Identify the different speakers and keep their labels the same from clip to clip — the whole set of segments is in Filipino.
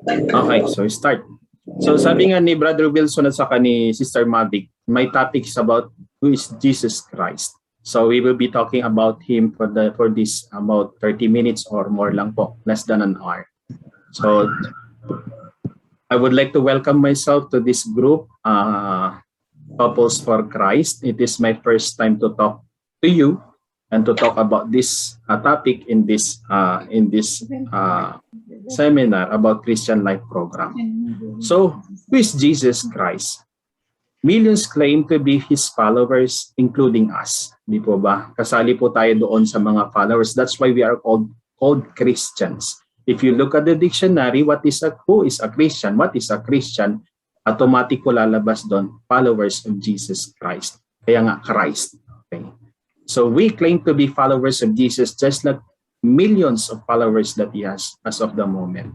Speaker 1: Okay, so start. So sabi nga ni Brother Wilson at saka ni Sister Mavic, my topic is about who is Jesus Christ. So we will be talking about him for this about 30 minutes or more lang po, less than an hour. So I would like to welcome myself to this group, Couples for Christ. It is my first time to talk to you and to talk about this topic in this seminar about Christian Life Program. So, who is Jesus Christ? Millions claim to be His followers, including us. Di po ba? Kasali po tayo doon sa mga followers. That's why we are called Christians. If you look at the dictionary, who is a Christian? What is a Christian? Automatic po lalabas doon, followers of Jesus Christ. Kaya nga, Christ. Okay. So we claim to be followers of Jesus, just like millions of followers that He has as of the moment.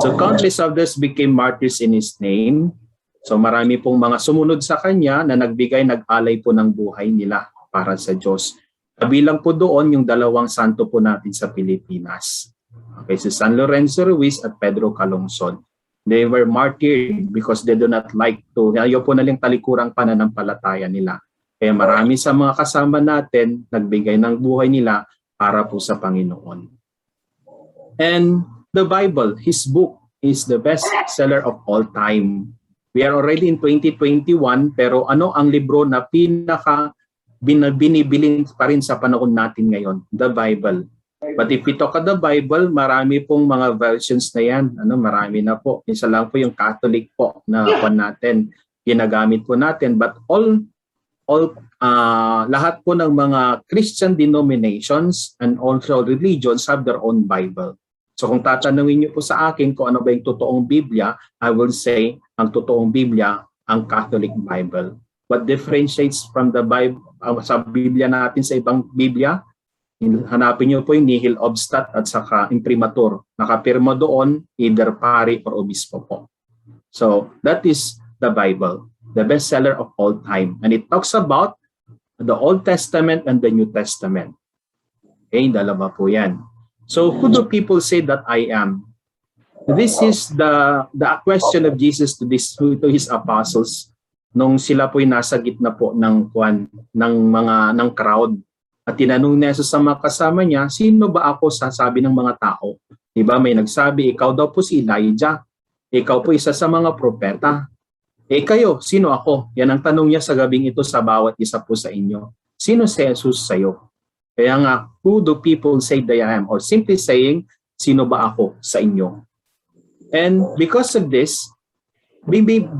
Speaker 1: So countless others became martyrs in His name. So marami pong mga sumunod sa Kanya na nag-alay po ng buhay nila para sa Diyos. Kabilang po doon yung dalawang santo po natin sa Pilipinas. Okay, si San Lorenzo Ruiz at Pedro Calungsod. They were martyred because they do not like to, ayaw po nalang talikurang pananampalataya nila. Kaya marami sa mga kasama natin nagbigay ng buhay nila para po sa Panginoon. And the Bible, His book, is the best seller of all time. We are already in 2021, pero ano ang libro na binibilin pa rin sa panahon natin ngayon? The Bible. But if we talk about the Bible, marami pong mga versions na yan. Marami na po. Isa lang po yung Catholic po na natin, ginagamit po natin. But lahat po ng mga Christian denominations and also religions have their own Bible. So kung tatanungin niyo po sa akin kung ano ba yung totoong Biblia, I will say ang totoong Biblia, ang Catholic Bible. What differentiates from the Bible, sa Biblia natin sa ibang Biblia? Hanapin niyo po yung nihil obstat at saka imprimatur. Nakapirma doon either pari or obispo po. So that is the Bible, the bestseller of all time. And it talks about the Old Testament and the New Testament. Okay, dalawa po yan. So who do people say that I am? This is the question of Jesus to His apostles nung sila po'y nasa gitna po ng crowd. At tinanong niya sa mga kasama niya, sino ba ako sasabi ng mga tao? Diba may nagsabi, ikaw daw po si Elijah. Ikaw po isa sa mga propeta. Kayo, sino ako? Yan ang tanong niya sa gabing ito sa bawat isa po sa inyo. Sino si Jesus sa'yo? Kaya nga, who do people say that I am? Or simply saying, sino ba ako sa inyo? And because of this,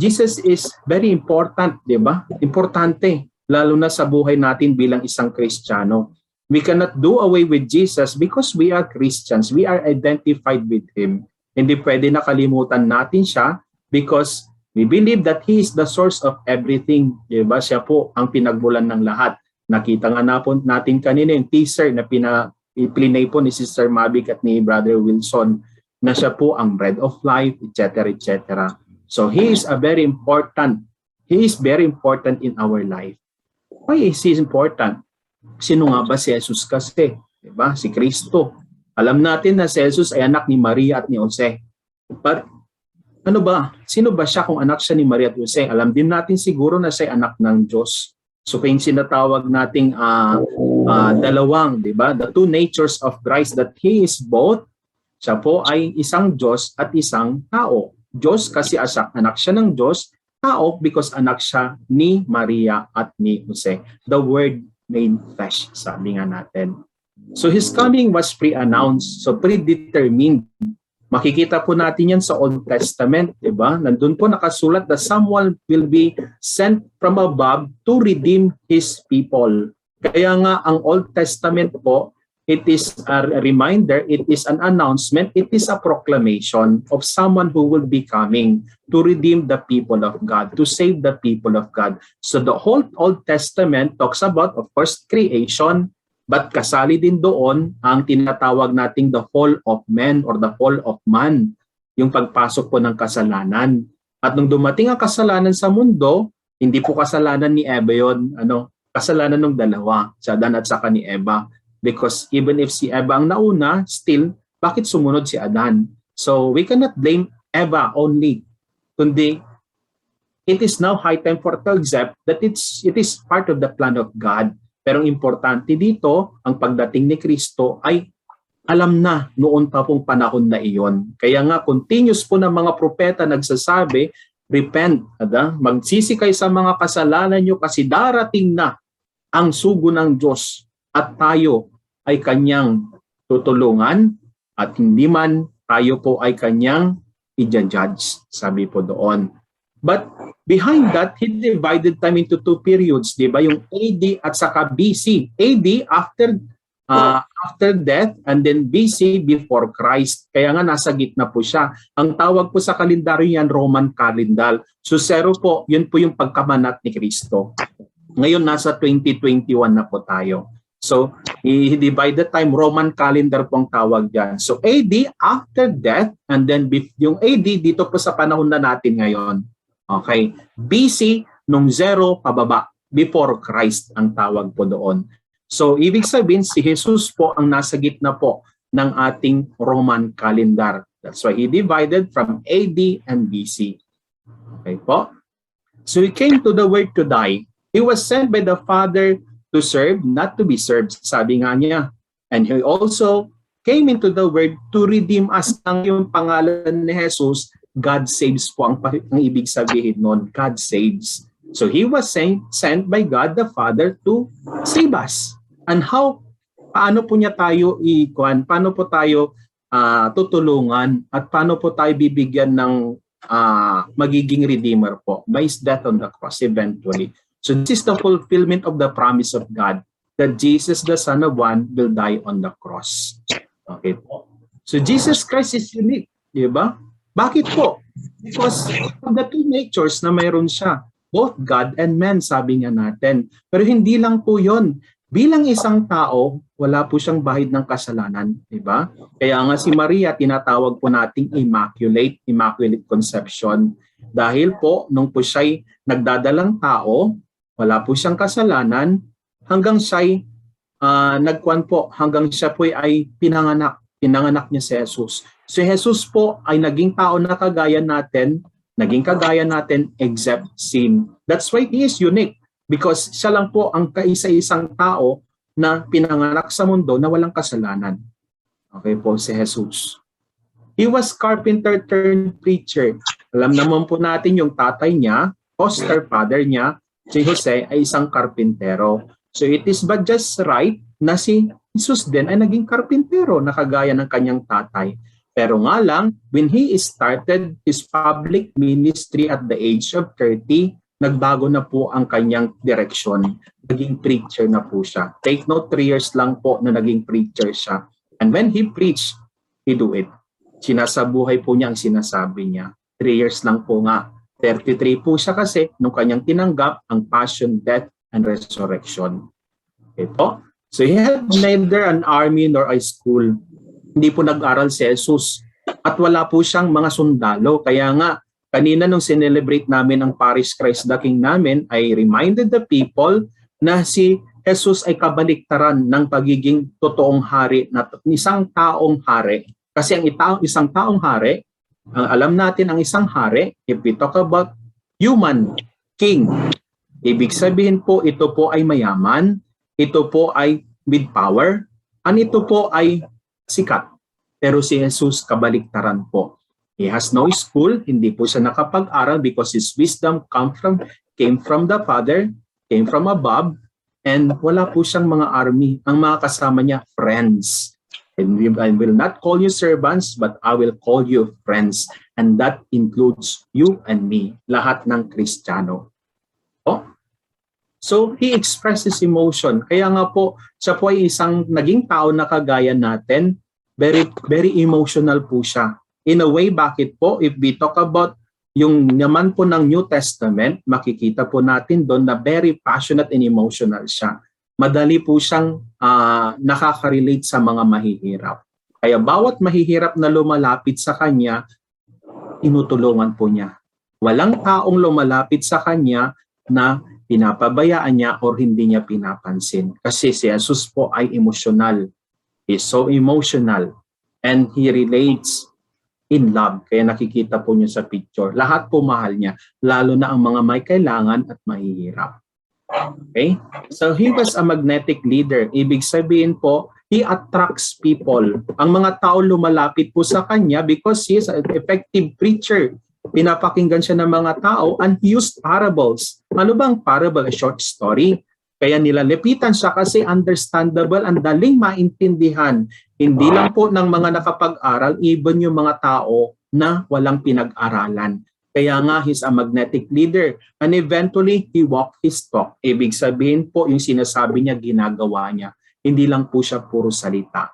Speaker 1: Jesus is very important, diba? Importante. Lalo na sa buhay natin bilang isang Kristiyano. We cannot do away with Jesus because we are Christians. We are identified with Him. Hindi pwede nakalimutan natin siya because we believe that He is the source of everything. Diba? Siya po ang pinagmulan ng lahat. Nakita nga natin kanina yung teaser na pinay po ni Sister Mavic at ni Brother Wilson na siya po ang bread of life, etc. etc. So He is very important. He is very important in our life. Why is He important? Sino nga ba si Jesus kasi? Diba? Si Kristo. Alam natin na si Jesus ay anak ni Maria at ni Jose. But sino ba siya kung anak siya ni Maria at Jose? Alam din natin siguro na siya ay anak ng Diyos. So kung sinatawag nating dalawang, diba? The two natures of Christ, that He is both. Siya po ay isang Diyos at isang tao. Diyos kasi anak siya ng Diyos. Tao because anak siya ni Maria at ni Jose. The Word made flesh, sabi nga natin. So His coming was pre-announced, so predetermined. Makikita po natin yan sa Old Testament, diba? Nandun po nakasulat that someone will be sent from above to redeem His people. Kaya nga ang Old Testament po, it is a reminder, it is an announcement, it is a proclamation of someone who will be coming to redeem the people of God, to save the people of God. So the whole Old Testament talks about, of course, creation, but kasali din doon ang tinatawag nating the fall of man or the fall of man, yung pagpasok po ng kasalanan. At nung dumating ang kasalanan sa mundo, hindi po kasalanan ni Eva yun, kasalanan ng dalawa, si Adan at saka ni Eva. Because even if si Eva ang nauna, still, bakit sumunod si Adan? So we cannot blame Eva only, kundi it is now high time for to accept that it is part of the plan of God. Pero ang importante dito, ang pagdating ni Kristo ay alam na noon pa pong panahon na iyon. Kaya nga continuous po ng mga propeta nagsasabi, repent, magsisi kayo sa mga kasalanan nyo kasi darating na ang sugo ng Diyos at tayo ay kanyang tutulungan at hindi man tayo po ay kanyang i-judge, sabi po doon. But behind that, he divided time into two periods, di ba? Yung AD at saka BC. AD after death, and then BC before Christ. Kaya nga nasa gitna po siya. Ang tawag po sa kalendaryo yan, Roman calendar. So 0 po, yun po yung pagkamanat ni Kristo. Ngayon nasa 2021 na po tayo. So he divided time, Roman calendar po ang tawag dyan. So AD after death, and then yung AD dito po sa panahon na natin ngayon. Okay, BC nung 0 pababa, before Christ ang tawag po doon. So ibig sabihin si Jesus po ang nasa gitna po ng ating Roman calendar. That's why he divided from AD and BC. Okay po? So he came to the world to die. He was sent by the Father to serve, not to be served, sabi nga niya. And he also came into the world to redeem us. Ang yung pangalan ni Jesus, God saves po ang ibig sabihin nun. God saves. So he was sent by God the Father to save us. And paano po niya tayo paano po tayo tutulungan at paano po tayo bibigyan ng magiging redeemer po? By his death on the cross eventually. So this is the fulfillment of the promise of God that Jesus, the Son of One, will die on the cross. Okay po. So Jesus Christ is unique. Di ba? Bakit po? Because of the two natures na mayroon siya. Both God and man, sabi nga natin. Pero hindi lang po yun. Bilang isang tao, wala po siyang bahid ng kasalanan. Diba? Kaya nga si Maria, tinatawag po nating immaculate conception. Dahil po, nung po siya'y nagdadalang tao, wala po siyang kasalanan, hanggang siya'y hanggang siya po ay pinanganak niya si Jesus. Si Jesus po ay naging tao na kagaya natin except sin. That's why he is unique because siya lang po ang kaisa-isang tao na pinanganak sa mundo na walang kasalanan. Okay po, si Jesus. He was carpenter turned preacher. Alam naman po natin yung tatay niya, foster father niya, si Jose ay isang karpintero. So it is but just right na si Jesus din ay naging karpintero na kagaya ng kanyang tatay. Pero nga lang, when he started his public ministry at the age of 30, nagbago na po ang kanyang direksyon. Naging preacher na po siya. Take note, 3 years lang po na naging preacher siya. And when he preached, he do it. Sinasabuhay po niya ang sinasabi niya. 3 years lang po nga. 33 po siya kasi nung kanyang tinanggap ang passion, death, and resurrection. Okay po? So he had neither an army nor a school. Hindi po nag-aral si Jesus. At wala po siyang mga sundalo. Kaya nga, kanina nung sinelebrate namin ang Paris Christ the King namin, I reminded the people na si Jesus ay kabaliktaran ng pagiging totoong hari, na isang taong hari. Kasi ang isang taong hari, alam natin ang isang hari, if we talk about human king, ibig sabihin po ito po ay mayaman, ito po ay with power, and ito po ay sikat. Pero si Jesus kabaliktaran po. He has no school, hindi po siya nakapag-aral because his wisdom came from the Father, came from above, and wala po siyang mga army. Ang mga kasama niya, friends. And I will not call you servants, but I will call you friends. And that includes you and me, lahat ng Kristiyano. Oh? So, he expresses emotion. Kaya nga po, siya po ay isang naging tao na kagaya natin. Very emotional po siya. In a way, bakit po? If we talk about yung naman po ng New Testament, makikita po natin doon na very passionate and emotional siya. Madali po siyang nakaka-relate sa mga mahihirap. Kaya bawat mahihirap na lumalapit sa kanya, tinutulungan po niya. Walang taong lumalapit sa kanya na pinapabayaan niya or hindi niya pinapansin. Kasi si Jesus po ay emotional. He's so emotional and he relates in love. Kaya nakikita po niyo sa picture. Lahat po mahal niya, lalo na ang mga may kailangan at mahihirap. Okay? So he was a magnetic leader. Ibig sabihin po, he attracts people. Ang mga tao lumalapit po sa kanya because he is an effective preacher. Pinapakinggan siya ng mga tao and he used parables. Ano bang parable? A short story. Kaya nilalapitan siya kasi understandable and daling maintindihan. Hindi lang po ng mga nakapag-aral, even yung mga tao na walang pinag-aralan. Kaya nga, he's a magnetic leader. And eventually, he walked his talk. Ibig sabihin po, yung sinasabi niya, ginagawa niya. Hindi lang po siya puro salita.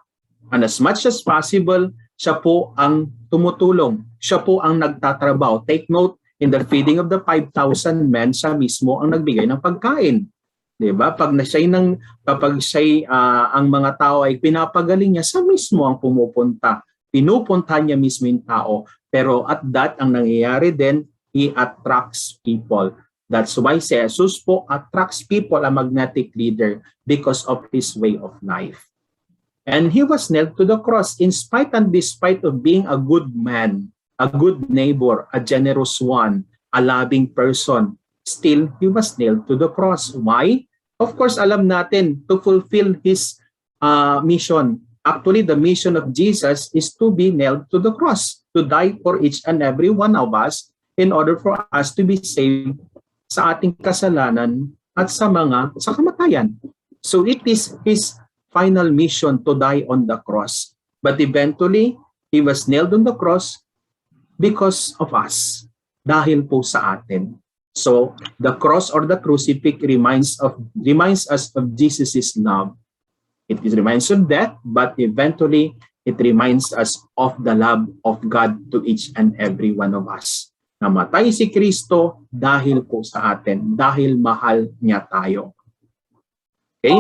Speaker 1: And as much as possible, siya po ang tumutulong. Siya po ang nagtatrabaho. Take note, in the feeding of the 5,000 men, siya mismo ang nagbigay ng pagkain. Diba? Kapag ang mga tao ay pinapagaling niya, siya mismo ang pumupunta. Pinupunta niya mismo yung tao. Pero at that, ang nangyayari din, he attracts people. That's why si Jesus po attracts people, a magnetic leader, because of his way of life. And he was nailed to the cross in spite and despite of being a good man, a good neighbor, a generous one, a loving person. Still, he was nailed to the cross. Why? Of course, alam natin, to fulfill his mission. Actually, the mission of Jesus is to be nailed to the cross, to die for each and every one of us in order for us to be saved sa ating kasalanan at sa kamatayan. So it is his final mission to die on the cross. But eventually, he was nailed on the cross because of us. Dahil po sa atin. So the cross or the crucifix reminds us of Jesus' love. It reminds of death, but eventually it reminds us of the love of God to each and every one of us. Namatay si Kristo dahil po sa atin, dahil mahal niya tayo. Okay?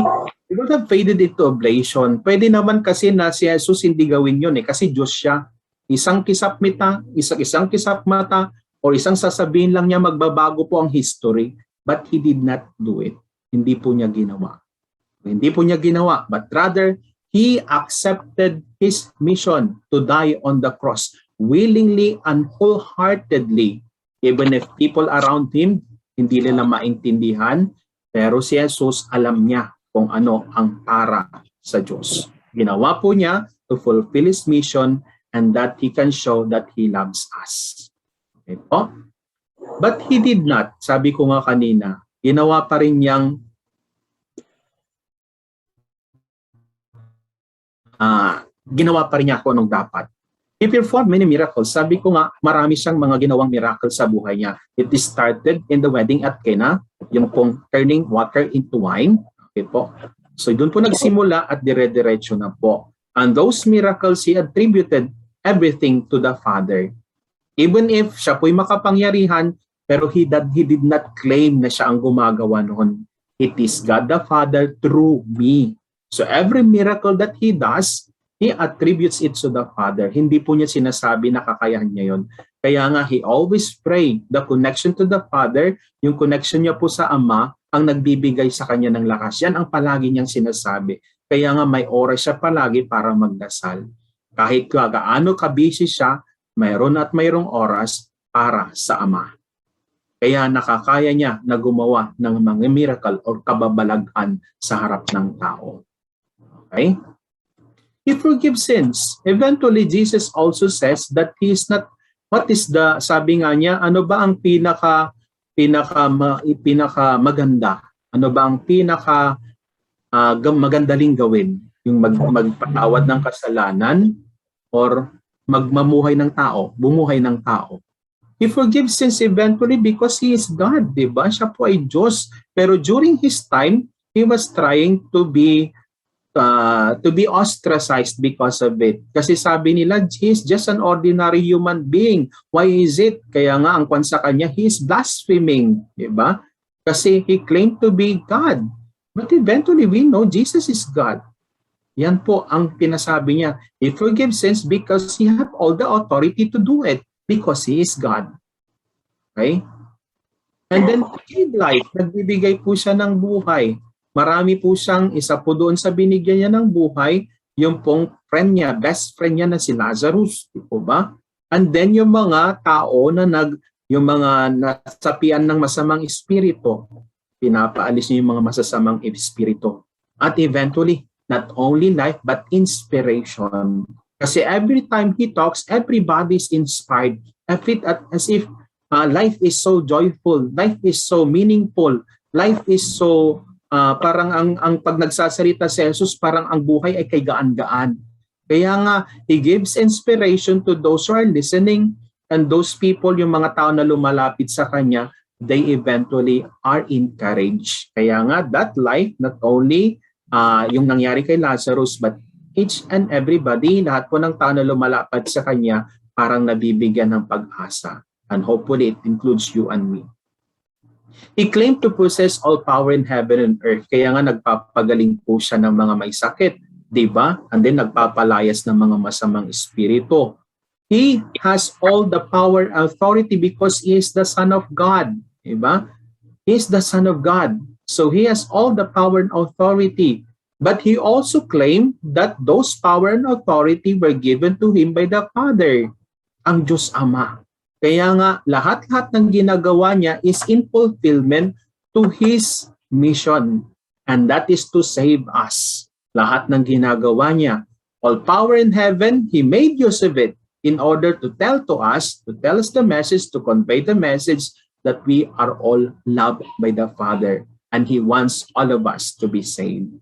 Speaker 1: We would have faded into oblation. Pwede naman kasi na si Jesus hindi gawin yun kasi Diyos siya. Isang kisap mata, or isang sasabihin lang niya magbabago po ang history, but he did not do it. Hindi po niya ginawa. Hindi po niya ginawa, but rather, he accepted his mission to die on the cross willingly and wholeheartedly. Even if people around him, hindi nila maintindihan, pero si Jesus alam niya kung ano ang para sa Diyos. Ginawa po niya to fulfill his mission and that he can show that he loves us. Okay po? But he did not, sabi ko nga kanina, ginawa pa rin niyang ginawa pa rin niya kung anong dapat. He performed many miracles. Sabi ko nga, marami siyang mga ginawang miracles sa buhay niya. It started in the wedding at Cana, yung pong turning water into wine. Okay po? So doon po nagsimula at dire-diretso na po. And those miracles, he attributed everything to the Father. Even if siya po'y makapangyarihan, pero he did not claim na siya ang gumagawa noon. It is God the Father through me. So every miracle that he does, he attributes it to the Father. Hindi po niya sinasabi na kakayahan niya yun. Kaya nga, he always pray the connection to the Father, yung connection niya po sa Ama, ang nagbibigay sa kanya ng lakas. Yan ang palagi niyang sinasabi. Kaya nga may oras siya palagi para magdasal. Kahit gaano ka-busy siya, mayroon at mayroong oras para sa Ama. Kaya nakakaya niya na gumawa ng mga miracle o kababalagan sa harap ng tao. Okay? He forgives sins. Eventually, Jesus also says that he is not, sabi nga niya, ano ba ang pinaka maganda? Ano ba ang magandaling gawin? Yung magpatawad ng kasalanan or magmamuhay ng tao, bumuhay ng tao. He forgives sins eventually because he is God, di ba? Siya po ay Diyos. Pero during his time, he was trying to be ostracized because of it. Kasi sabi nila, he is just an ordinary human being. Why is it? Kaya nga, ang kwan sa kanya, he is blaspheming. Di ba? Kasi he claimed to be God. But eventually, we know Jesus is God. Yan po ang pinasabi niya. He forgives sins because he has all the authority to do it because he is God. Okay? And then, he gave life. Nagbibigay po siya ng buhay. Marami po siyang, isa po doon sa binigyan niya ng buhay, yung pong friend niya, best friend niya na si Lazarus. Di po ba? And then yung mga tao na yung mga nasapian ng masamang espiritu, pinapaalis niya yung mga masasamang espiritu. At eventually, not only life but inspiration. Kasi every time he talks, everybody is inspired. As if life is so joyful, life is so meaningful, life is so parang ang pag nagsasalita si Jesus, parang ang buhay ay kay gaan-gaan. Kaya nga, he gives inspiration to those who are listening, and those people, yung mga tao na lumalapit sa kanya, they eventually are encouraged. Kaya nga, that life, not only yung nangyari kay Lazarus, but each and everybody, lahat po ng tao na lumalapit sa kanya, parang nabibigyan ng pag-asa. And hopefully, it includes you and me. He claimed to possess all power in heaven and earth. Kaya nga nagpapagaling po siya ng mga may sakit, di ba? And then nagpapalayas ng mga masamang espiritu. He has all the power and authority because he is the Son of God. Di ba? He is the Son of God. So he has all the power and authority. But he also claimed that those power and authority were given to him by the Father, ang Diyos Ama. Kaya nga, lahat-lahat ng ginagawa niya is in fulfillment to His mission. And that is to save us. Lahat ng ginagawa niya. All power in heaven, He made use of it in order to tell us the message, to convey the message that we are all loved by the Father. And He wants all of us to be saved.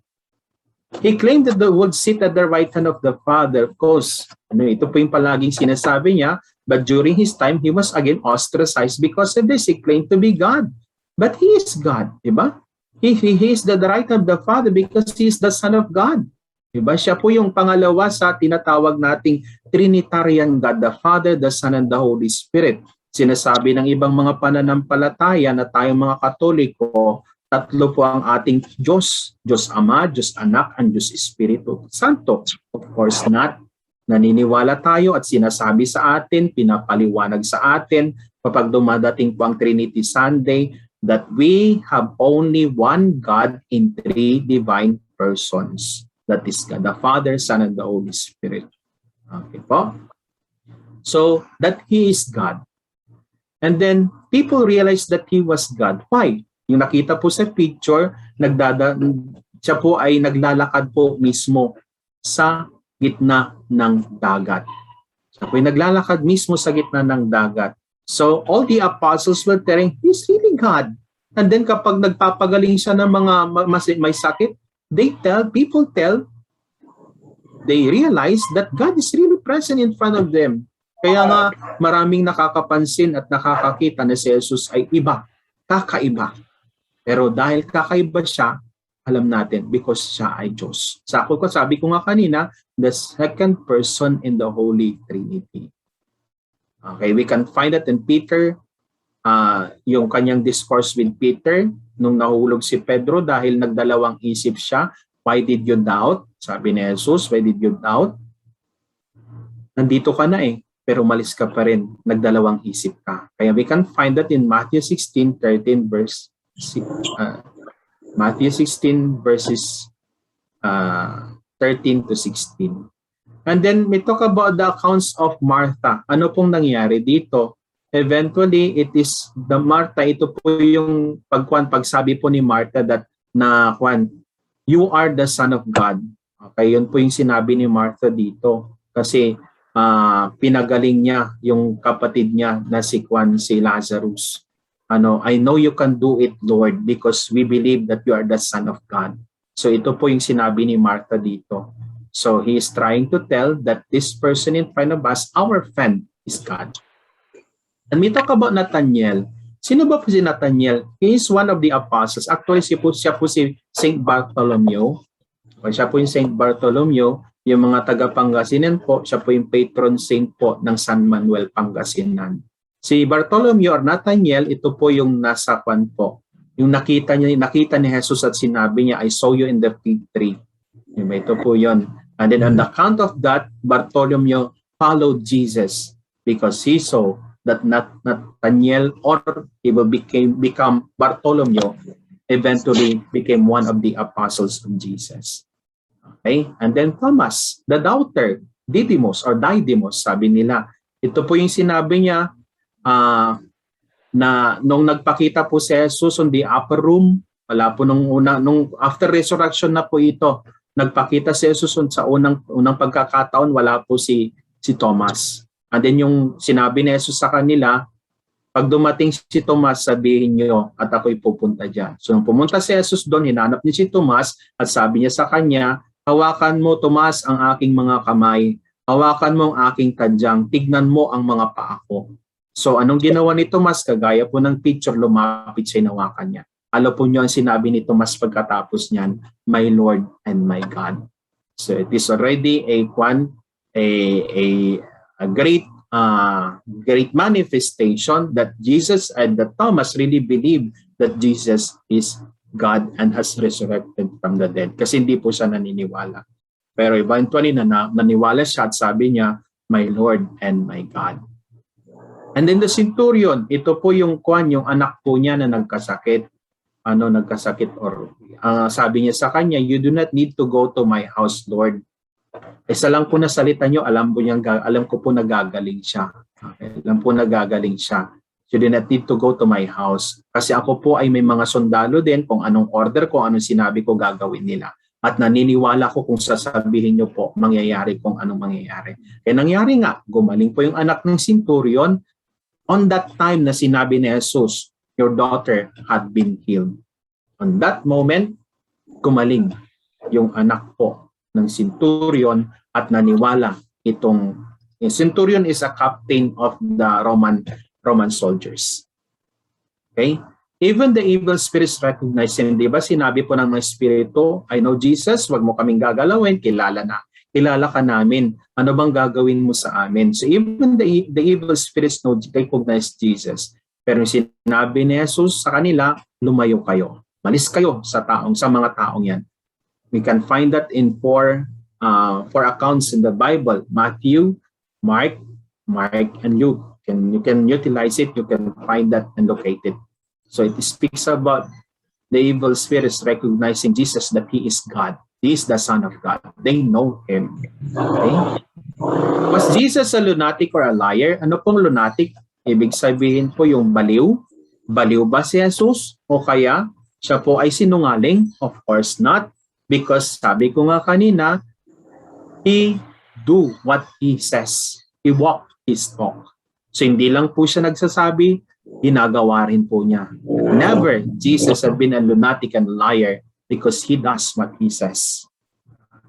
Speaker 1: He claimed that the would sit at the right hand of the Father. Of course, ito po yung palaging sinasabi niya. But during his time, he was again ostracized because of this. He claimed to be God. But he is God, diba? He is the right hand of the Father because he is the Son of God. Diba? Siya po yung pangalawa sa tinatawag nating Trinitarian God, the Father, the Son, and the Holy Spirit. Sinasabi ng ibang mga pananampalataya na tayong mga Katoliko, tatlo po ang ating Diyos. Diyos Ama, Diyos Anak, and Diyos Espiritu Santo. Of course not. Naniniwala tayo at sinasabi sa atin, pinapaliwanag sa atin kapag dumadating po ang Trinity Sunday that we have only one God in three divine persons. That is God, the Father, Son, and the Holy Spirit. Okay po? So, that He is God. And then, people realize that He was God. Why? Yung nakita po sa picture, siya po ay naglalakad po mismo sa gitna ng dagat. Siya po ay naglalakad mismo sa gitna ng dagat. So, all the apostles were telling, He's really God. And then kapag nagpapagaling siya ng mga may sakit, people tell, they realize that God is really present in front of them. Kaya nga, maraming nakakapansin at nakakakita na si Jesus ay iba, kakaiba. Pero dahil kakaiba siya, alam natin because siya ay Diyos. Sabi ko nga kanina, the second person in the Holy Trinity. Okay, we can find that in Peter, yung kanyang discourse with Peter, nung nahulog si Pedro dahil nagdalawang isip siya, why did you doubt? Sabi ni Jesus, why did you doubt? Nandito ka na pero malis ka pa rin, nagdalawang isip ka. Kaya we can find that in Matthew 16:13 verse 6. Matthew 16 verses 13 to 16. And then we talk about the accounts of Martha. Ano pong nangyari dito? Eventually, it is the Martha, ito po yung pagsabi po ni Martha that you are the Son of God. Okay, yun po yung sinabi ni Martha dito. Kasi pinagaling niya yung kapatid niya na si Lazarus. I know you can do it, Lord, because we believe that you are the Son of God. So ito po yung sinabi ni Martha dito. So he is trying to tell that this person in front of us, our friend, is God. And we talk about Nathaniel. Sino ba po si Nathaniel? He is one of the apostles. Actually, siya po si Saint Bartholomew. Siya po yung Saint Bartholomew. Yung mga taga-Pangasinan po, siya po yung patron saint po ng San Manuel, Pangasinan. Si Bartholomew or Nathaniel, ito po yung nasa po. Yung nakita ni Jesus at sinabi niya, I saw you in the fig tree. Ito po yun. And then on the account of that, Bartholomew followed Jesus because he saw that Nathaniel or he will become Bartholomew, eventually became one of the apostles of Jesus. Okay? And then Thomas, the doubter, Didymus, sabi nila, Ito po yung sinabi niya na nung nagpakita po si Jesus on the upper room, wala po nung after resurrection na po ito, nagpakita si Jesus sa unang pagkakataon, wala po si Thomas. And then yung sinabi ni Jesus sa kanila, pag dumating si Tomas, sabihin niyo at ako'y pupunta dyan. So nung pumunta si Jesus doon, hinanap niya si Tomas at sabi niya sa kanya, hawakan mo Tomas ang aking mga kamay, hawakan mo ang aking tadyang, tignan mo ang mga paa ko. So anong ginawa ni Tomas? Kagaya po ng picture, lumapit siya, hinawakan niya. Alam po niyo ang sinabi ni Tomas pagkatapos niyan, my Lord and my God. So it is already a great manifestation that Jesus and that Thomas really believed that Jesus is God and has resurrected from the dead. Kasi hindi po siya naniniwala. Pero eventually naniwala siya at sabi niya, my Lord and my God. And then the centurion, ito po yung anak po niya na nagkasakit. Or sabi niya sa kanya, you do not need to go to my house, Lord. Isa lang po na salita nyo, alam ko po nagagaling siya. Okay? Alam po nagagaling siya. You do not need to go to my house. Kasi ako po ay may mga sundalo din kung anong order ko, anong sinabi ko gagawin nila. At naniniwala ko kung sasabihin nyo po, mangyayari kung anong mangyayari. Kaya nangyari nga, gumaling po yung anak ng centurion. On that time na sinabi ni Jesus, your daughter had been healed. On that moment, gumaling yung anak po ng centurion at naniwala itong centurion is a captain of the Roman soldiers. Okay? Even the evil spirits recognize him. Di ba sinabi po ng mga spirito, I know Jesus, wag mo kaming gagalawin, kilala ka namin. Ano bang gagawin mo sa amin? So even the evil spirits recognize Jesus. Pero sinabi ni Jesus sa kanila, lumayo kayo. Malis kayo sa mga taong yan. We can find that in four accounts in the Bible: Matthew, Mark, and Luke. You can utilize it. You can find that and locate it. So it speaks about the evil spirits recognizing Jesus that He is God. He is the Son of God. They know Him. Okay? Was Jesus a lunatic or a liar? Ano pong lunatic? Ibig sabihin po yung baliw. Baliw ba si Jesus? O kaya siya po ay sinungaling? Of course not. Because sabi ko nga kanina, He do what He says. He walk His talk. So hindi lang po siya nagsasabi, ginagawa rin po niya. Never Jesus had been a lunatic and liar because He does what He says.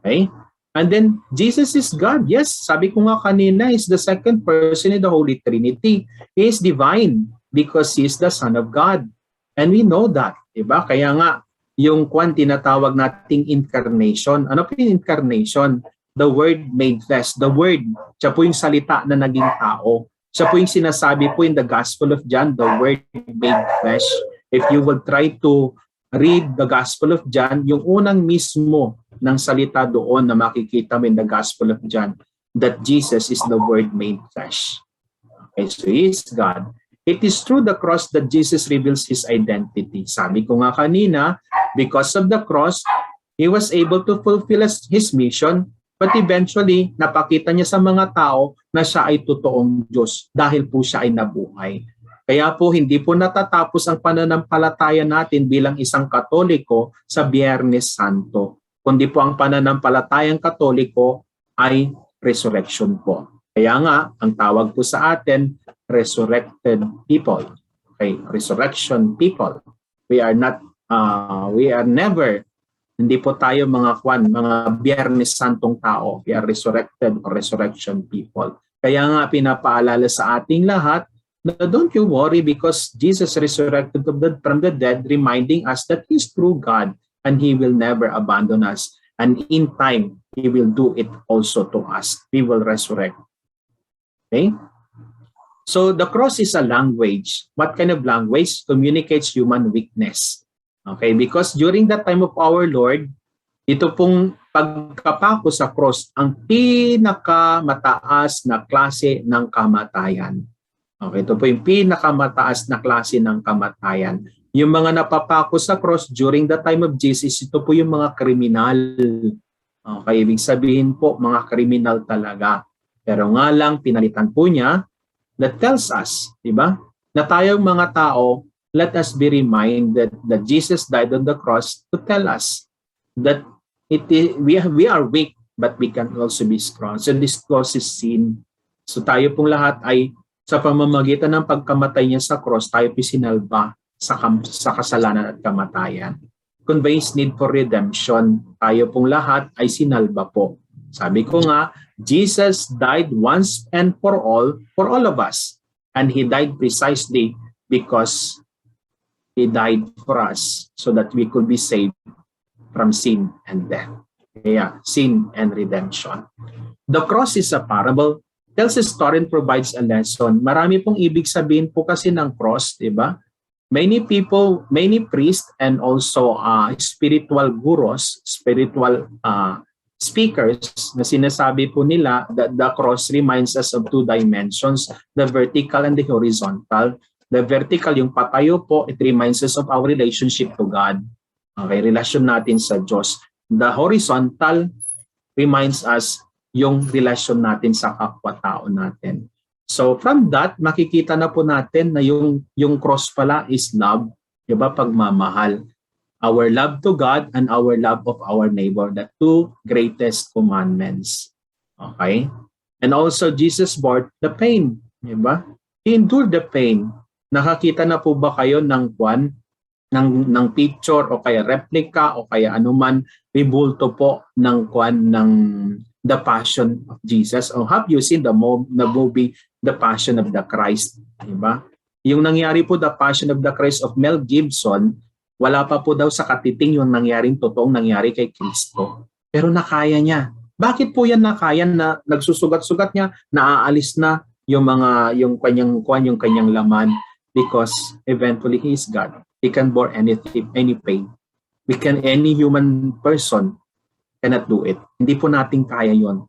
Speaker 1: Okay? And then Jesus is God. Yes, sabi ko nga kanina, is the second person in the Holy Trinity. He is divine because He is the Son of God. And we know that. Diba? Kaya nga, yung tinatawag nating incarnation. Ano po yung incarnation? The Word made flesh. The Word, siya po yung salita na naging tao. Siya po yung sinasabi po in the Gospel of John, the Word made flesh. If you will try to read the Gospel of John, yung unang mismo ng salita doon na makikita mo in the Gospel of John, that Jesus is the Word made flesh. Okay, so He is God. It is through the cross that Jesus reveals His identity. Sabi ko nga kanina, because of the cross, He was able to fulfill His mission, but eventually, napakita niya sa mga tao na siya ay totoong Diyos dahil po siya ay nabuhay. Kaya po, hindi po natatapos ang pananampalataya natin bilang isang Katoliko sa Biyernes Santo, kundi po ang pananampalatayang Katoliko ay resurrection po. Kaya nga, ang tawag po sa atin, resurrected people. Okay, resurrection people. We are never, hindi po tayo mga Biyernes Santong tao. We are resurrected or resurrection people. Kaya nga pinapaalala sa ating lahat na don't you worry because Jesus resurrected from the dead, reminding us that He is true God and He will never abandon us. And in time, He will do it also to us. He will resurrect. Okay? So the cross is a language. What kind of language? Communicates human weakness. Okay? Because during that time of our Lord, ito pong pagkapako sa cross ang pinakamataas na klase ng kamatayan. Okay, ito po yung pinakamataas na klase ng kamatayan. Yung mga napapako sa cross during the time of Jesus, ito po yung mga kriminal. Okay, ibig sabihin po, mga kriminal talaga. Pero nga lang, pinalitan po niya that tells us, di ba, na tayong mga tao, let us be reminded that Jesus died on the cross to tell us that we are weak, but we can also be strong. So this cross is sin. So tayo pong lahat ay sa pamamagitan ng pagkamatay niya sa cross, tayo sinalba sa kasalanan at kamatayan. Conveys need for redemption. Tayo pong lahat ay sinalba po. Sabi ko nga, Jesus died once and for all of us. And He died precisely because He died for us so that we could be saved from sin and death. Yeah, sin and redemption. The cross is a parable, tells a story and provides a lesson. Marami pong ibig sabihin po kasi ng cross, di ba? Many people, many priests and also spiritual gurus, spiritual speakers na sinasabi po nila that the cross reminds us of two dimensions, the vertical and the horizontal. The vertical, yung patayo po, it reminds us of our relationship to God. Okay, relasyon natin sa Diyos. The horizontal reminds us yung relasyon natin sa kapwa-tao natin. So from that, makikita na po natin na yung cross pala is love, di ba? Pagmamahal. Our love to God and our love of our neighbor, the two greatest commandments. Okay? And also Jesus bore the pain, di ba? He endured the pain. Nakakita na po ba kayo ng ng picture o kaya replica o kaya anuman ribulto po ng The Passion of Jesus? Or have you seen the movie The Passion of the Christ? Diba? Yung nangyari po The Passion of the Christ of Mel Gibson, wala pa po daw sa katiting yung totoong nangyari kay Kristo. Pero nakaya niya. Bakit po yan nakaya na nagsusugat-sugat niya, naaalis na yung kanyang laman? Because eventually He is God. He can bear anything, any pain. Any human person cannot do it. Hindi po natin kaya yon.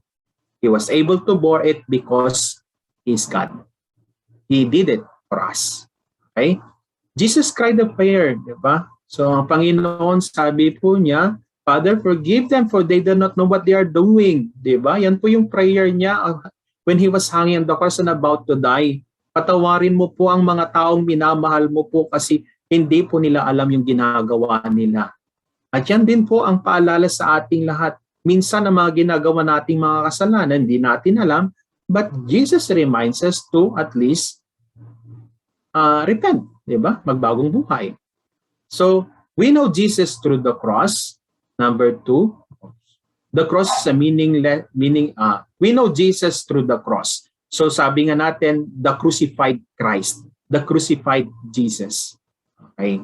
Speaker 1: He was able to bear it because He is God. He did it for us. Okay? Jesus cried a prayer, di ba? So ang Panginoon, sabi po niya, Father, forgive them for they do not know what they are doing. Di ba? Yan po yung prayer niya when He was hanging on the cross and about to die. Patawarin mo po ang mga taong minamahal mo po kasi hindi po nila alam yung ginagawa nila. At yan din po ang paalala sa ating lahat. Minsan ang mga ginagawa nating mga kasalanan, hindi natin alam, but Jesus reminds us to at least repent, di ba? Magbagong buhay. So, we know Jesus through the cross. Number 2, the cross is a meaning, we know Jesus through the cross. So, sabi nga natin, the crucified Christ, the crucified Jesus. Okay?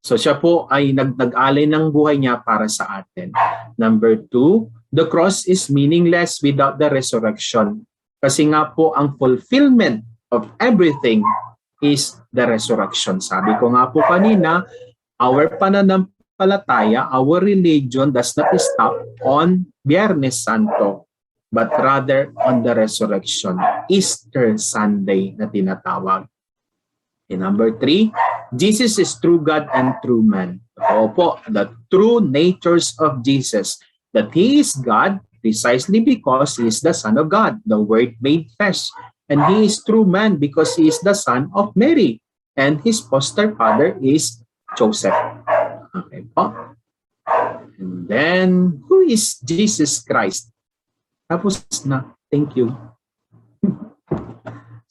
Speaker 1: So siya po ay nag-alay ng buhay niya para sa atin. Number 2, the cross is meaningless without the resurrection. Kasi nga po ang fulfillment of everything is the resurrection. Sabi ko nga po kanina, our pananampalataya, our religion does not stop on Biyernes Santo, but rather on the resurrection, Easter Sunday na tinatawag. And number 3, Jesus is true God and true man. Opo, the true natures of Jesus, that He is God precisely because He is the Son of God, the Word made flesh. And He is true man because He is the son of Mary. And His foster father is Joseph. Okay po. And then, who is Jesus Christ? Tapos na. Thank you.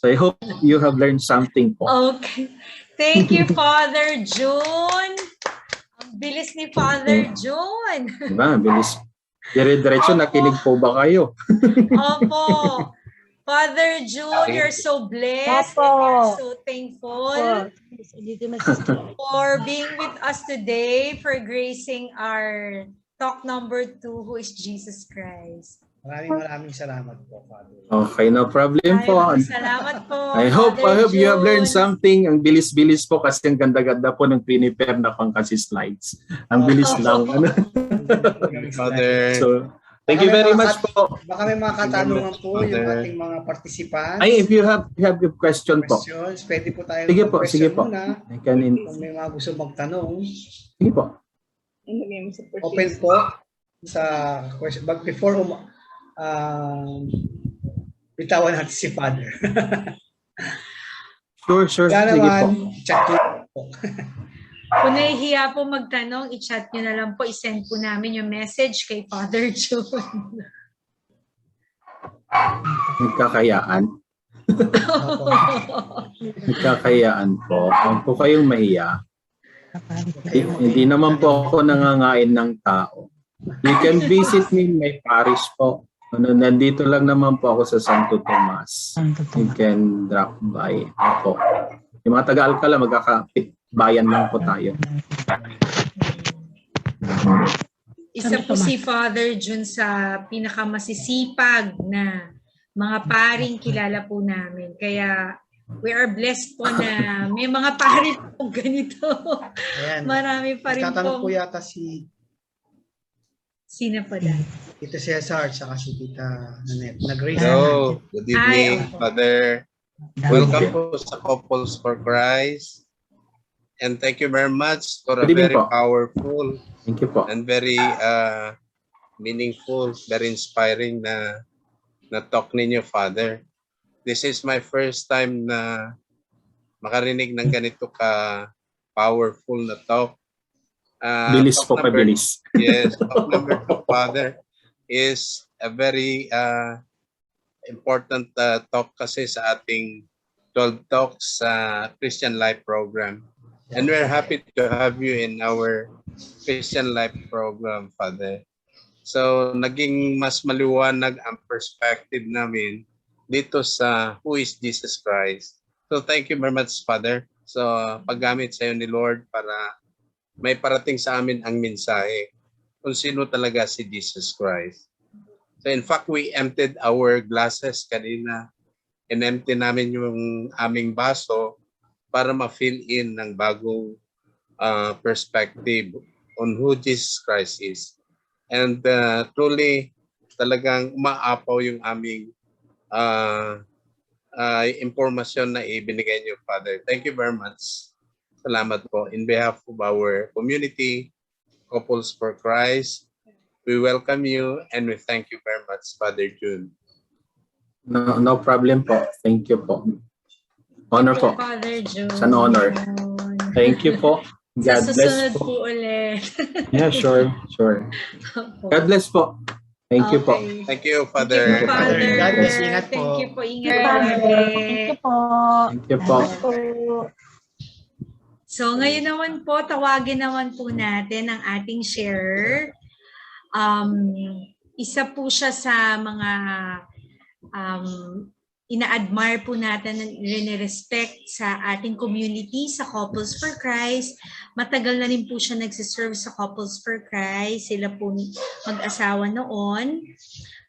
Speaker 1: So I hope you have learned something po.
Speaker 2: Okay. Thank you, Father June. Ang bilis ni Father June.
Speaker 1: Diba? Bilis. Dire-diretso, nakinig po ba kayo?
Speaker 2: Opo. Father June, you're so blessed and you're so thankful for being with us today, for gracing our talk number 2, who is Jesus Christ.
Speaker 3: Maraming salamat po, Father.
Speaker 1: Okay, no problem po.
Speaker 2: Salamat po.
Speaker 1: I hope you have learned something. Ang bilis-bilis po kasi ang ganda-ganda po ng prepare na pang kasi slides. Ang bilis lang.
Speaker 3: Father.
Speaker 1: So, thank you very much po.
Speaker 3: Baka may mga katanungan po yung ating mga participants.
Speaker 1: Ay, if you have a question po.
Speaker 3: Questions, pwede po tayo
Speaker 1: sige po.
Speaker 3: muna.
Speaker 1: Kung
Speaker 3: may mga gusto magtanong.
Speaker 1: Sige po.
Speaker 3: Open po sa question. But bitawan natin si Father.
Speaker 1: Sure.
Speaker 3: Wala
Speaker 1: Sige po.
Speaker 3: naman, chat ko po.
Speaker 2: Kung nahihiya po magtanong, i-chat nyo na lang po, i-send po namin yung message kay Father June.
Speaker 1: Nagkakayaan.
Speaker 3: Opo.
Speaker 1: Nagkakayaan po. Huwag po kayong mahiya. Hindi naman po ako nangangain ng tao. You can visit me in my parish po. Nandito lang naman po ako sa Santo Tomas. You can drop by ako. Yung mga taga-Alcala, magkakapit-bayan lang po tayo.
Speaker 2: Isa po si Father June sa pinakamasisipag na mga paring kilala po namin. Kaya we are blessed po na may mga paring po ganito.
Speaker 3: Ayan.
Speaker 2: Marami pa rin
Speaker 3: Tatanong po
Speaker 2: po.
Speaker 3: yata si
Speaker 2: Sino po dahil?
Speaker 3: Tita Cesar saka si Tita Nanette. Nag-raise
Speaker 4: Hello, good evening,
Speaker 2: Ay, opo.
Speaker 4: Father. Welcome po sa Couples for Christ. And thank you very much for a
Speaker 1: Good evening
Speaker 4: very
Speaker 1: po.
Speaker 4: powerful
Speaker 1: Thank you po.
Speaker 4: and very meaningful, very inspiring na talk ninyo, Father. This is my first time na makarinig ng ganito ka powerful na talk.
Speaker 1: Bilis po,
Speaker 4: Talk number-
Speaker 1: pabilis.
Speaker 4: Yes, talk number 2, Father, is a very important talk kasi sa ating 12 Talks Christian Life Program. And we're happy to have you in our Christian Life Program, Father. So, naging mas maliwanag ang perspective namin dito sa who is Jesus Christ. So, thank you very much, Father. So, paggamit sa iyo ni Lord para may parating sa amin ang mensahe kung sino talaga si Jesus Christ. So in fact, we emptied our glasses kanina and empty namin yung aming baso para ma-fill in ng bagong perspective on who Jesus Christ is. And truly, talagang umaapaw yung aming impormasyon na ibinigay niyo, Father. Thank you very much. Salamat po. In behalf of our community, Couples for Christ, we welcome you and we thank you very much, Father June.
Speaker 1: No problem po. Thank you po. Honor po.
Speaker 2: Father June.
Speaker 1: It's an honor. Thank you po.
Speaker 2: Sa
Speaker 1: God bless
Speaker 2: susunod
Speaker 1: po.
Speaker 2: po ulit.
Speaker 1: Yeah, sure. God bless po. Thank you po.
Speaker 2: Okay.
Speaker 4: Thank you,
Speaker 2: Thank
Speaker 4: Father.
Speaker 2: you, Father.
Speaker 3: God bless. Ingat po.
Speaker 2: Thank you po. Ingat lagi.
Speaker 5: Thank you po.
Speaker 1: Thank you po.
Speaker 2: So ngayon naman po, tawagin naman po natin ang ating sharer. Isa po siya sa mga ina-admire po natin, rinirespect sa ating community, sa Couples for Christ. Matagal na rin po siya nagsiserve sa Couples for Christ. Sila po mag-asawa noon.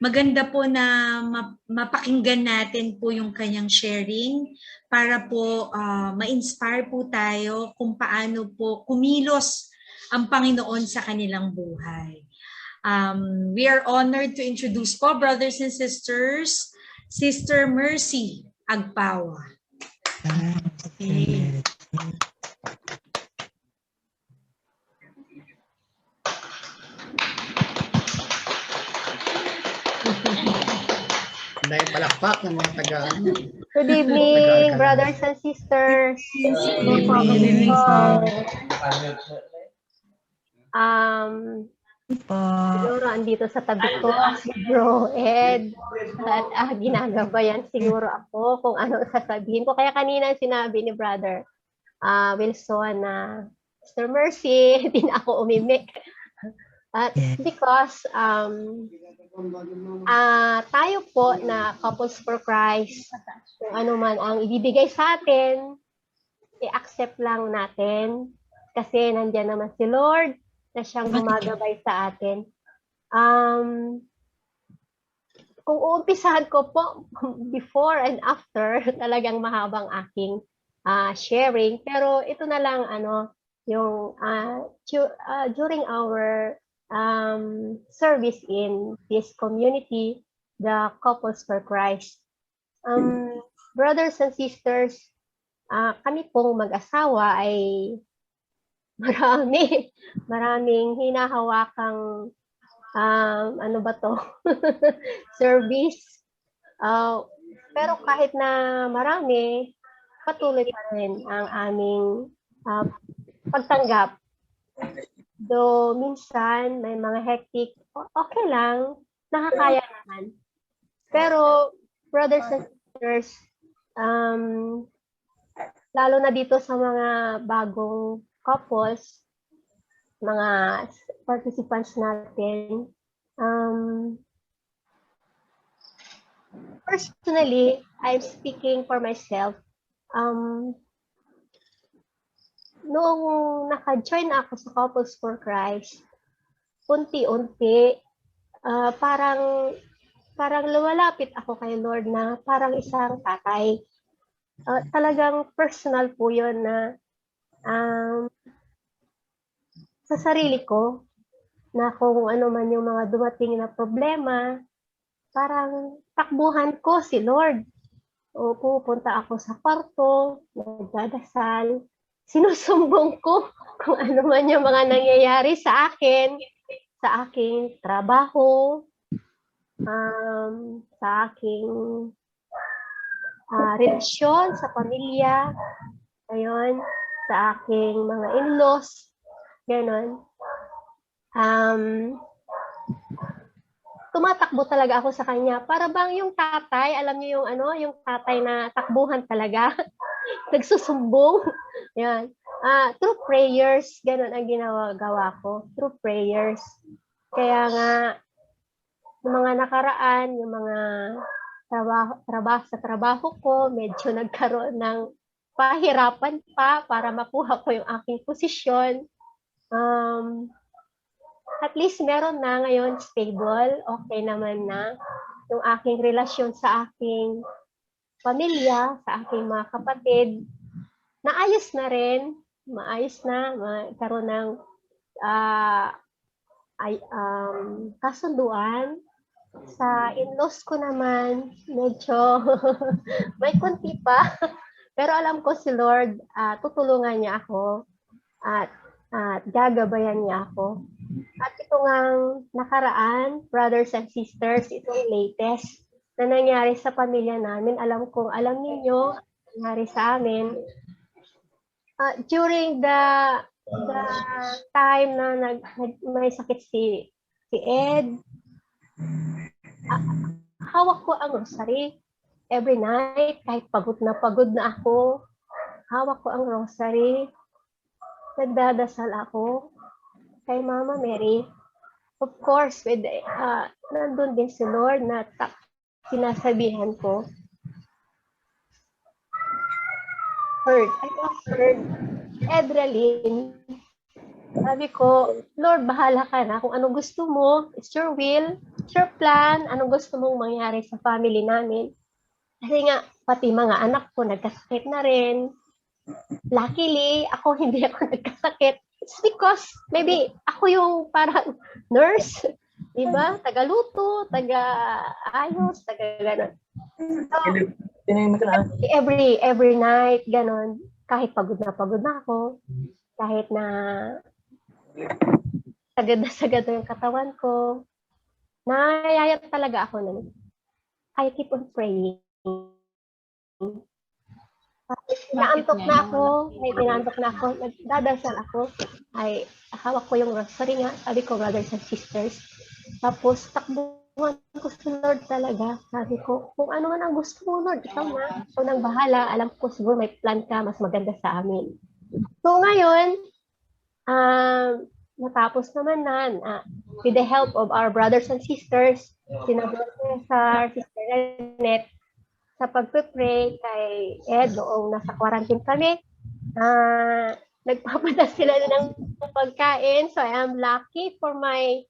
Speaker 2: Maganda po na mapakinggan natin po yung kanyang sharing para po ma-inspire po tayo kung paano po kumilos ang Panginoon sa kanilang buhay. We are honored to introduce po, brothers and sisters, Sister Mercy Agpawa. Okay.
Speaker 3: Dahil palakpak ng mga taga.
Speaker 5: Good evening, brothers and sisters.
Speaker 2: Good evening.
Speaker 5: Siguro andito sa tabi ko si Bro Ed at ginagabayan siguro ako kung ano sasabihin ko. Kaya kanina sinabi ni Brother Wilson na Sister Mercy, hindi na ako umimik. Because tayo po na Couples for Christ, kung ano man ang ibibigay sa atin, i-accept lang natin kasi nandiyan naman si Lord na siyang gumagabay sa atin. Kung uumpisahan ko po, before and after, talagang mahabang aking sharing. Pero ito na lang, yung during our service in this community, the Couples for Christ. Brothers and sisters, kami pong mag-asawa ay maraming hinahawakang service. Pero kahit na marami, patuloy pa rin ang aming pagtanggap. Though minsan may mga hectic, okay lang, nakakaya naman. Pero brothers and sisters, lalo na dito sa mga bagong couples, mga participants natin, personally, I'm speaking for myself. Noong naka-join ako sa Couples for Christ, unti-unti, parang lumalapit ako kay Lord na parang isang tatay. Talagang personal po yun na sa sarili ko na kung ano man yung mga dumating na problema, parang takbuhan ko si Lord. O pupunta ako sa kwarto, nagdadasal, sinusumbong ko kung ano man yung mga nangyayari sa akin, sa aking trabaho, sa aking relasyon sa pamilya, ayun, sa aking mga in-laws, gano'n. Tumatakbo talaga ako sa kanya. Para bang yung tatay, alam niyo yung yung tatay na takbuhan talaga, nagsusumbong. Yan. Through prayers, gano'n ang gawa ko. Through prayers. Kaya nga, yung mga nakaraan, yung mga trabaho ko, medyo nagkaroon ng pahirapan pa para makuha ko yung aking posisyon. At least meron na ngayon stable, okay naman na yung aking relasyon sa aking pamilya, sa aking mga kapatid. Naayos na rin, maayos na, magkaroon ng kasunduan. Sa in-laws ko naman, medyo may konti pa. Pero alam ko si Lord, tutulungan niya ako at gagabayan niya ako. At ito ngang nakaraan, brothers and sisters, itong latest na nangyari sa pamilya namin. Alam ninyo, nangyari sa amin. During the time na may sakit si Ed, hawak ko ang rosary every night, kahit pagod na ako, hawak ko ang rosary, nagdadasal ako kay Mama Mary. Of course, with nandun din si Lord na sinasabihan ko, I offered Edralyn. Sabi ko, Lord, bahala ka na kung anong gusto mo. It's your will, it's your plan, anong gusto mong mangyari sa family namin. Kasi nga, pati mga anak ko nagkasakit na rin. Luckily, hindi ako nagkasakit. It's because maybe ako yung parang nurse, di ba? Tagaluto, taga-ayos, taga-ganon. So, every night, ganon. Kahit pagod na ako, kahit na sagad na yung katawan ko, nayayat talaga ako na I keep on praying. Naantok na ako, nagdadasal ako, ay hawak ko yung rosary nga, sabi ko, brothers and sisters. Tapos, takbuhan ko si Lord talaga. Sabi ko, kung ano man ang gusto mo, Lord, ikaw na. Ikaw nang bahala. Alam ko, siguro may plan ka, mas maganda sa amin. So, ngayon, natapos naman na, with the help of our brothers and sisters, sina Cesar, Sister Annette, sa pagpe-pray kay Ed noong nasa quarantine kami, nagpapadala sila ng pagkain. So I am lucky for my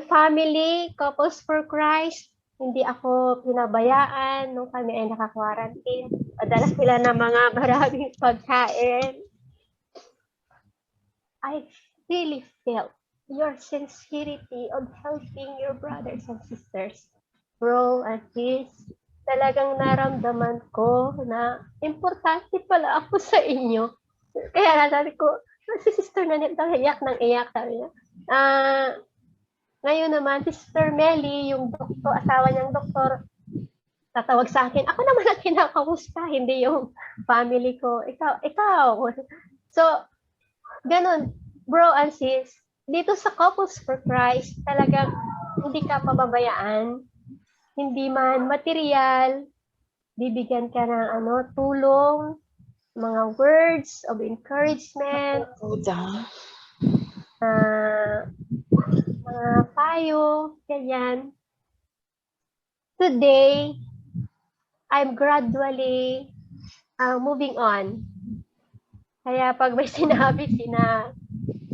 Speaker 5: family, Couples for Christ. Hindi ako pinabayaan nung kami ay naka-quarantine. Padala sila ng mga maraming pagkain. I really felt your sincerity of helping your brothers and sisters. Bro and sis, talagang naramdaman ko na importante pala ako sa inyo. Kaya sabi ko, si Sister Nanette daw iyak ng iyak. Sabi niya. Ngayon naman, si Sister Melly, yung asawa niyang doktor, tatawag sa akin, ako naman ang kinakamusta, hindi yung family ko. Ikaw. So, ganun, bro and sis, dito sa Couples for Christ, talagang hindi ka pababayaan, hindi man material, bibigyan ka ng tulong, mga words of encouragement, mga payo, ganyan. Today, I'm gradually moving on. Kaya pag may sinabi sina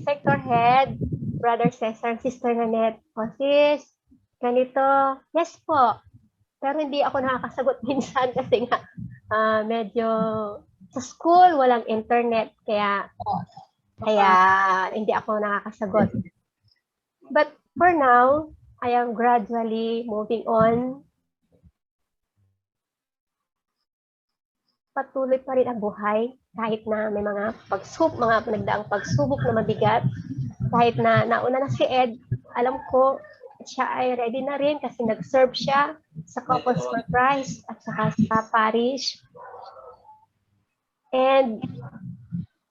Speaker 5: sector head, Brother Cesar, Sister Nanette, o sis, ganito, yes po. Pero hindi ako nakakasagot minsan kasi nga medyo sa school walang internet kaya hindi ako nakakasagot. But for now, I am gradually moving on. Patuloy pa rin ang buhay kahit na may mga nagdaang pagsubok na mabigat. Kahit na nauna na si Ed, alam ko siya ay ready na rin kasi nag-serve siya sa Couples for Christ at saka sa parish. And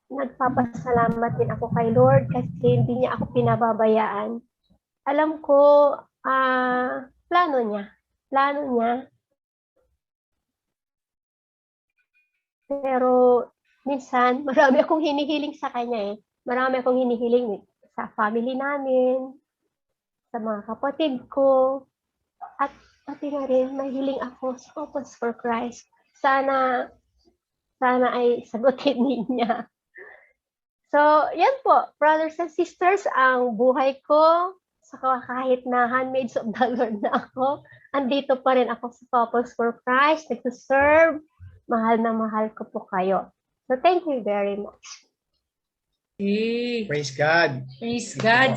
Speaker 5: nagpapasalamat din ako kay Lord kasi hindi niya ako pinababayaan. Alam ko, plano niya. Pero minsan, marami akong hinihiling sa kanya eh. Marami akong hinihiling sa family namin, sa mga kapatid ko, at pati na rin, mahiling ako sa Couples for Christ. Sana ay sagutin niya. So, yan po, brothers and sisters, ang buhay ko, saka kahit na handmaids of the Lord na ako, andito pa rin ako sa Couples for Christ, nagsuserve, mahal na mahal ko po kayo. So, thank you very much.
Speaker 2: Hey,
Speaker 3: Praise God.
Speaker 2: praise God.